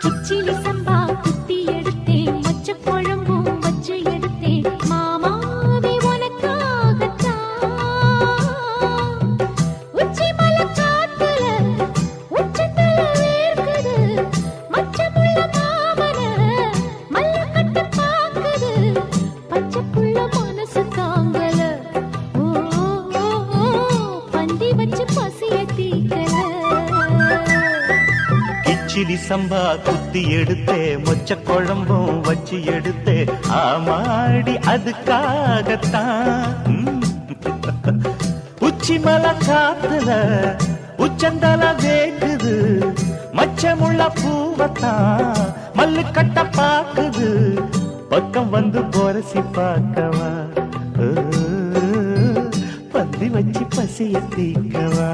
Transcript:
கிச்சிலி சம்பா குத்தி எடுத்தேன், மொச்ச குழம்பும் வச்சு எடுத்தேன், மாமாவே உனக்காகத்தான். உச்சி மலை காத்துல உச்சந்தல வேர்க்குது, மச்சமுள்ள மாமன மல்ல கட்ட பாக்குது, பச்சை புள்ள மனசு தாங்கல. ஓ ஓ, ஓ, பந்தி வச்சு பசிய தீக்கல. கிச்சிலி சம்பா குத்தி எடுத்தே, மொச்ச குழம்பும் வச்சு எடுத்தே, ஆமாடி அதுக்காகத்தான். உச்சி மலை காத்துல உச்சந்தல வேக்குது, மச்சமுள்ள பூவத்தான் மல்லு கட்ட பாக்குது, பக்கம் வந்து போரசி பார்க்கவா, பந்தி வச்சு பசிய தீக்கவா.